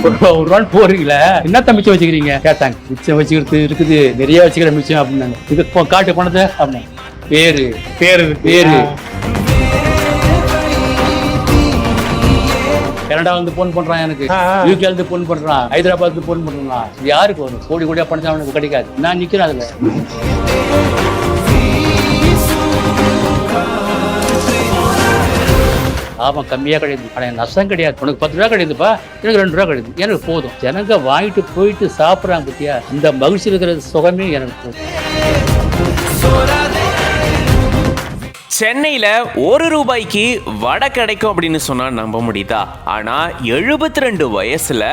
1 ரூபான்னு போறீங்களா, என்ன மிச்சம் வச்சுக்கிறீங்க கேட்டாங்க. மிச்சம் வச்சுக்கிறது இருக்குது, நிறைய வச்சுக்கிற மிச்சம் அப்படின்னாங்க. இது காட்டு பணத்தை அப்படின்னாங்க. பேரு பேரு பேரு கனடா வந்து போன் பண்றான், எனக்கு யூகே வந்து போன் பண்றான், ஹைதராபாத் போன் பண்றான். யாருக்கு வரும்? கோடி கோடியா பணம் அவனுக்கு கிடைக்காது. நான் நிக்கிறேன் அதுல. லாபம் கம்மியா கிடையாது, ஆனால் நஷ்டம் கிடையாது. உனக்கு 10 ரூபா கிடையாதுப்பா, எனக்கு 2 ரூபா கிடையாது, எனக்கு போதும். ஜனங்க வாங்கிட்டு போயிட்டு சாப்பிட்றாங்க பத்தியா, அந்த மகிழ்ச்சி இருக்கிற சுகமே எனக்கு போதும். சென்னையில 1 ரூபாய்க்கு வடை கிடைக்கும் அப்படின்னு சொன்னா நம்ப முடியுதா? ஆனா 72 வயசுல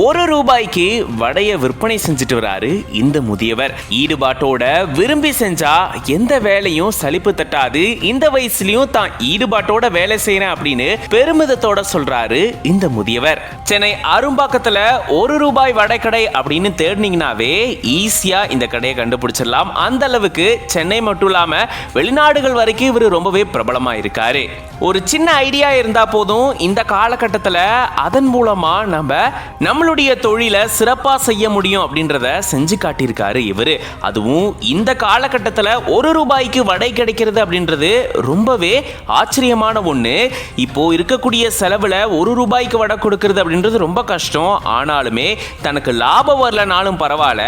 1 ரூபாய்க்கு வடைய விற்பனை செஞ்சுட்டு வராரு இந்த முதியவர். ஈடுபாட்டோட விரும்பி செஞ்சா எந்த வேலையும் சலிப்பு தட்டாது, இந்த வயசுலயும் தான் ஈடுபாட்டோட வேலை செய்யறேன் அப்படின்னு பெருமிதத்தோட சொல்றாரு இந்த முதியவர். சென்னை அரும்பாக்கத்துல 1 ரூபாய் வடை கடை அப்படின்னு தேடினீங்கன்னாவே ஈஸியா இந்த கடையை கண்டுபிடிச்சிடலாம். அந்த அளவுக்கு சென்னை மட்டும் இல்லாம வெளிநாடுகள் வரைக்கும் இவர் ரொம்பவே பிரபலமா இருக்காரு. ஒரு சின்ன ஐடியா இருந்தா போதும், இந்த காலகட்டத்தில் அதன் மூலமா நம்மளுடைய தொழிலை சிறப்பா செய்ய முடியும் அப்படின்றத செஞ்சு காட்டியிருக்காரு இவரு. அதுவும் இந்த காலகட்டத்தில் 1 ரூபாய்க்கு வடை கிடைக்கிறது அப்படின்றது ரொம்பவே ஆச்சரியமான ஒண்ணு. இப்போ இருக்கக்கூடிய செலவுல 1 ரூபாய்க்கு வடை கொடுக்கிறது அப்படின்றது ரொம்ப கஷ்டம். ஆனாலுமே தனக்கு லாபம் வரலனாலும் பரவாயில்ல,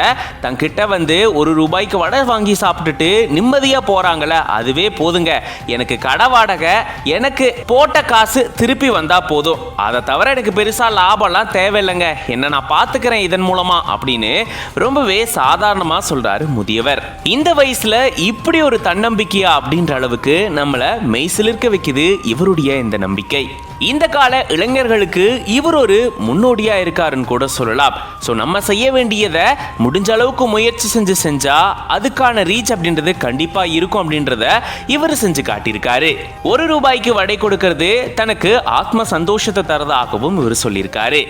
தன்கிட்ட வந்து 1 ரூபாய்க்கு வடை வாங்கி சாப்பிட்டுட்டு நிம்மதியா போறாங்களே, அதுவே போதுங்க. எனக்கு கடை வாடகை, எனக்கு போட்ட காசு திருப்பி வந்தா போதும், அதை தவிர எனக்கு பெருசா லாபம்லாம் தேவையில்லைங்க, என்ன நான் பாத்துக்கிறேன் இதன் மூலமா அப்படின்னு ரொம்பவே சாதாரணமா சொல்றாரு முதியவர். இந்த வயசுல இப்படி ஒரு தன்னம்பிக்கையா அப்படின்ற அளவுக்கு நம்மள மெய்சிலிர்க்க வைக்குது இவருடைய இந்த நம்பிக்கை. இந்த கால இளைஞர்களுக்கு இவர் ஒரு முன்னோடியா இருக்காருன்னு கூட சொல்லலாம். ஸோ நம்ம செய்ய வேண்டியதை முடிஞ்ச அளவுக்கு முயற்சி செஞ்சா அதுக்கான ரீச் அப்படின்றது கண்டிப்பா இருக்கும் அப்படின்றத இவர் செஞ்சு காட்டியிருக்காரு. 1 ரூபாய்க்கு வடை கொடுக்கிறது தனக்கு ஆத்ம சந்தோஷத்தை தரதாகவும் இவர் சொல்லியிருக்காரு.